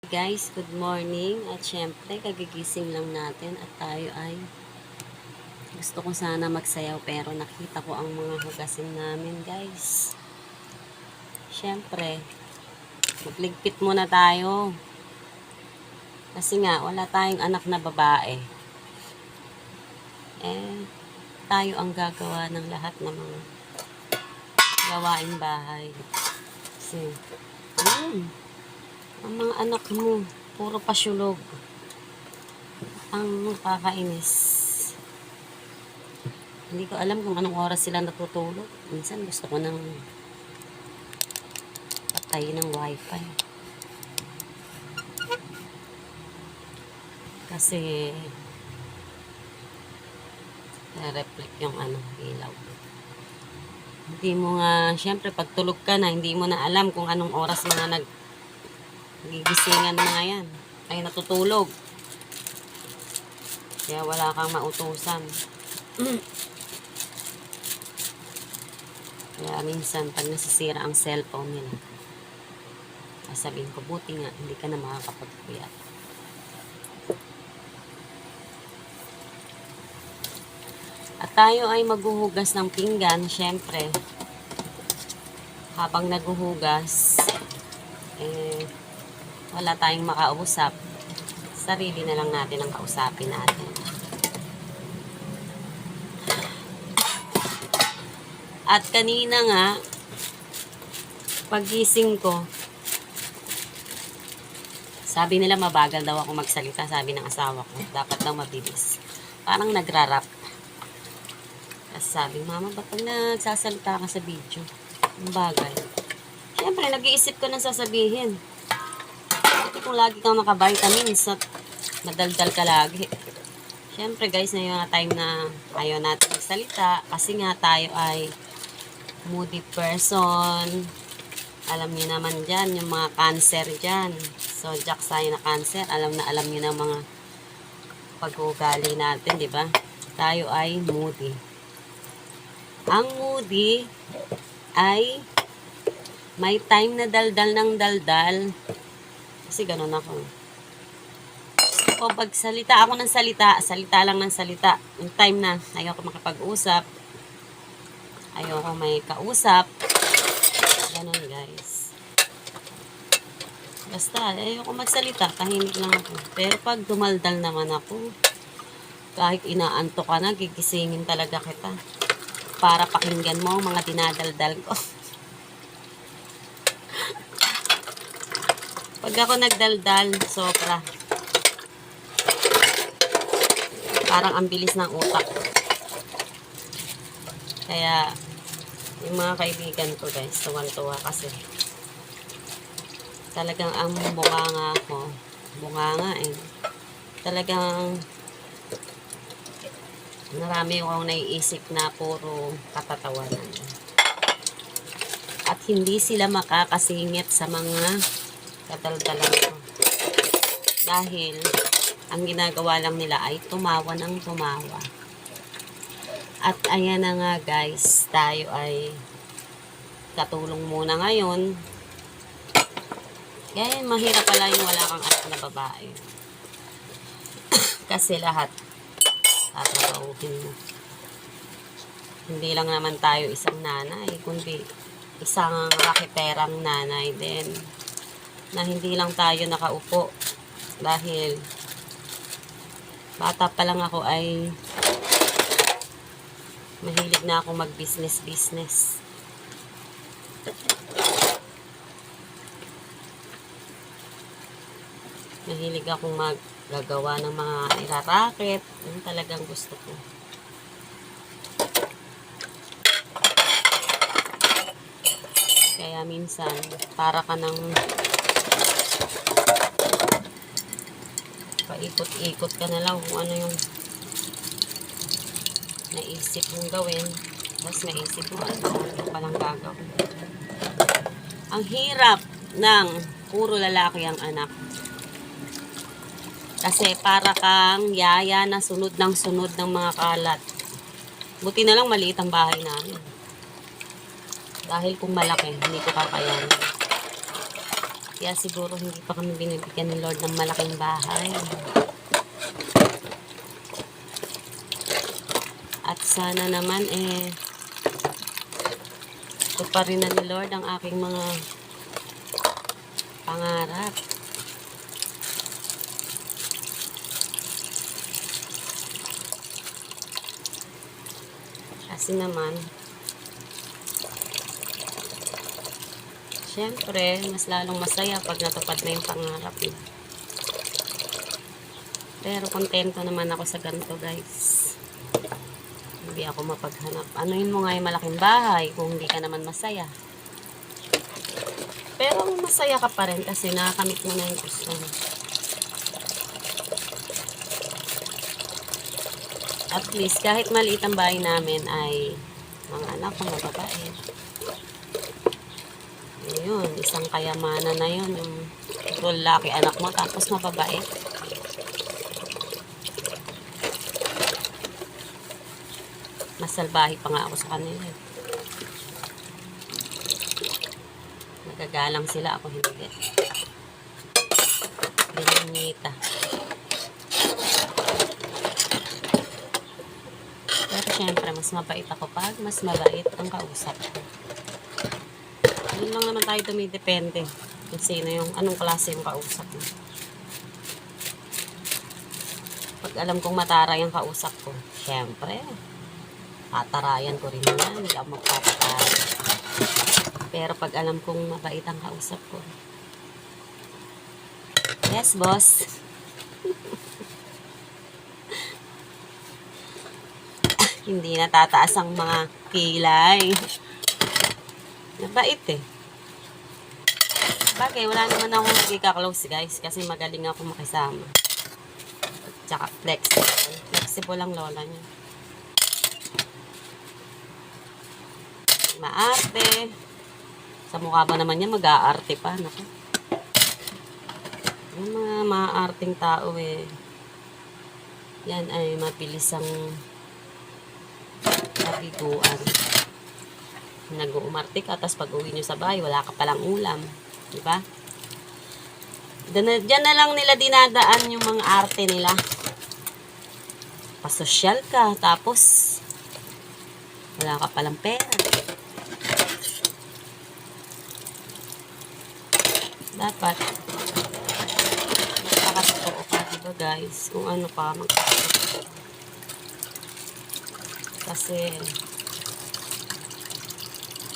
Guys, good morning. At syempre, kagigising lang natin at tayo ay gusto ko sana magsayaw pero nakita ko ang mga hugasin namin, guys. Syempre, magligpit muna tayo. Kasi nga, wala tayong anak na babae. Tayo ang gagawa ng lahat ng mga gawaing bahay. Kasi, ang mga anak mo, puro pasyulog. Ang kakainis. Hindi ko alam kung anong oras sila natutulog. Minsan gusto ko nang patay ng wifi. Kasi reflect yung ilaw. Hindi mo nga, syempre pag tulog ka na, hindi mo na alam kung anong oras mga nagigisingan mga yan. Ay natutulog. Kaya wala kang mautusan. Kaya minsan pag nasisira ang cellphone nila, sabihin ko, buti nga hindi ka na makakapagpuyat. At tayo ay maghuhugas ng pinggan, syempre. Habang naghuhugas, wala tayong makausap. Sarili na lang natin ang kausapin natin. At kanina nga, pagising ko, sabi nila mabagal daw ako magsalita, sabi ng asawa ko. Dapat daw mabilis. Parang nagrarap. Kasi sabi, mama, ba't pag nagsasalita ka sa video? Ang bagay. Siyempre, nag-iisip ko ng sasabihin. Kasi kung lagi kang naka-vitamins at madaldal ka lagi. Siyempre guys, na yung time na ayaw natin magsalita. Kasi nga tayo ay moody person. Alam niyo naman dyan, yung mga cancer dyan. So, jack sign na cancer. Alam niyo na mga pag-uugali natin, di ba? Tayo ay moody. Ang moody ay may time na daldal ng daldal. Kasi ganun ako. So, pag salita ako ng salita, salita lang ng salita. Yung time na ayoko makapag-usap, ayoko may kausap, ganun guys. Basta, ayoko magsalita, tahimik lang ako. Pero pag dumaldal naman ako, kahit inaanto ka na, gigisingin talaga kita. Para pakinggan mo mga dinadaldal ko. Pag ako nagdaldal, sobra. Parang ang bilis ng utak. Kaya, yung mga kaibigan ko guys, tuwan-tuwa kasi. Talagang ang bunganga ko, talagang marami akong naiisip na puro katatawanan. At hindi sila makakasingit sa mga kadaldalan ko. Dahil, ang ginagawa lang nila ay tumawa ng tumawa. At ayan na nga guys, tayo ay katulong muna ngayon. Kaya mahirap pala yung wala kang anak na babae. Kasi lahat tatrabahuhin mo. Hindi lang naman tayo isang nanay, kundi isang raketerang nanay din. Na hindi lang tayo nakaupo. Dahil bata pa lang ako ay mahilig na ako mag-business. Mahilig akong maggagawa ng mga iraraket. Yung talagang gusto ko. Kaya minsan, para ka ng paikot-ikot ka na lang kung ano yung naisip mong gawin. Tapos naisip mo, ano palang gagawin. Ang hirap ng puro lalaki ang anak. Kasi para kang yaya na sunod ng mga kalat. Buti na lang maliit ang bahay namin. Dahil kung malaki, hindi ko kakayanin. Kaya siguro hindi pa kami binibigyan ni Lord ng malaking bahay. At sana naman tuparin na ni Lord ang aking mga pangarap. Kasi naman, syempre, mas lalong masaya pag natupad na yung pangarap. Pero kontento naman ako sa ganito, guys. Hindi ako mapaghanap. Anuin mo nga yung malaking bahay kung hindi ka naman masaya. Pero masaya ka pa rin kasi nakakamit mo na yung gusto mo. At least, kahit maliit ang bahay namin ay mga anak ko mababait. Ayun, isang kayamanan na yun. Yung laki anak mo, tapos mababait. Masalbahi pa nga ako sa kanila. Nagagalang sila, ako hindi. Binangita. Pero syempre, mas mabait ako pag mas mabait ang kausap ko. Yun lang naman tayo dumidepende kung sino yung, anong klase yung kausap mo. Pag alam kong mataray ang kausap ko, syempre, tatarayan ko rin yan. Hindi ako magpapataray. Pero pag alam kong mabait ang kausap ko, yes, boss. Hindi natataas ang mga kilay. Mabait eh. Bagay, wala naman akong nagkika-close, guys, kasi magaling ako makisama. Tsaka flexible. Flexible ang lola niya. Maarte. Sa mukha ba naman niya, mag-aarte pa. Naku. Yung mga maaarting tao yan ay mabilis ang nabiguan. Nag-uumarte ka, tapos pag uwi nyo sa bahay, wala ka palang ulam. Diba? Diyan na lang nila dinadaan yung mga arte nila. Pasosyal ka, tapos wala ka palang pera. Dapat magpakatotoo ka, diba guys? Kung ano ka, magpakatotoo. Kasi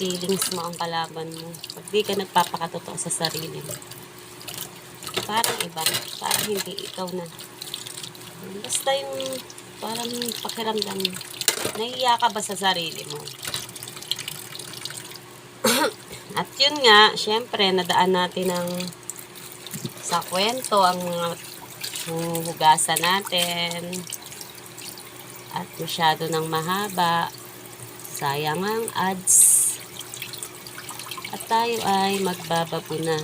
feelings mo ang kalaban mo. Pag di ka nagpapakatotoo sa sarili mo, parang iba, parang hindi ikaw na. Basta yung parang pakiramdam, nahiya ka ba sa sarili mo? At yun nga, syempre, nadaan natin sa kwento ang mga hugasan natin. At masyado ng mahaba. Sayang ang ads. At tayo ay magbababo na.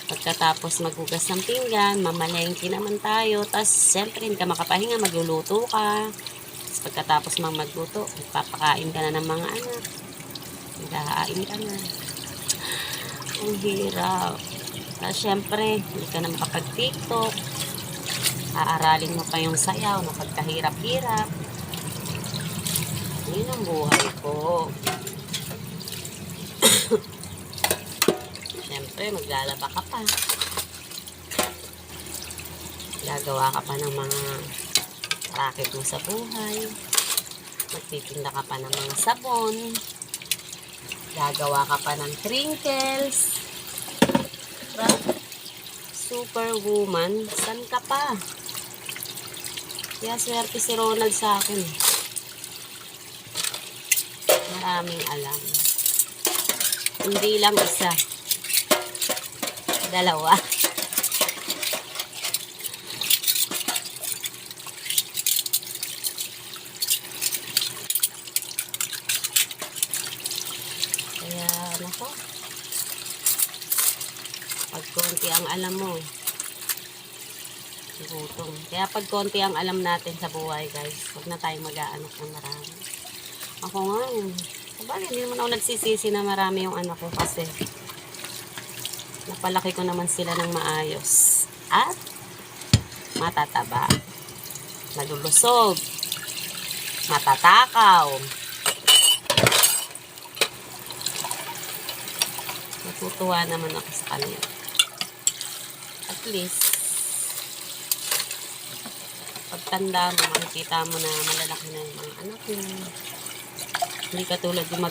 Pagkatapos maghugas ng pinggan, mamalengke naman tayo. Tapos, siyempre, hindi ka makapahinga, magluluto ka. Tapos, pagkatapos magluto, papakain ka na ng mga anak. Naghahain ka na. Ang hirap. Tapos, siyempre, hindi ka na makapag-tiktok. Aaralin mo pa yung sayaw na pagkahirap-hirap. Yun ang buhay ko. Siyempre, maglalaba ka pa. Gagawa ka pa ng mga racket mo sa buhay. Magtitinda ka pa ng mga sabon. Gagawa ka pa ng crinkles. Diba? Superwoman, san ka pa? Kaya swerte si Ronald sa akin. Maraming alam. Hindi lang isa. Dalawa. Kaya, nako. Pag konti ang alam mo, gutom. Kaya pag konti ang alam natin sa buhay, guys, huwag na tayong mag-aanok ng marami. Ako nga, sabagay, hindi naman ako nagsisisi na marami yung anak ko kasi Napalaki ko naman sila ng maayos. At matataba. Malulusog. Matatakaw. Natutuwa naman ako sa kanila. At least, pagtanda mo, makikita mo na malalaki na yung mga anak mo. Hindi katulad yung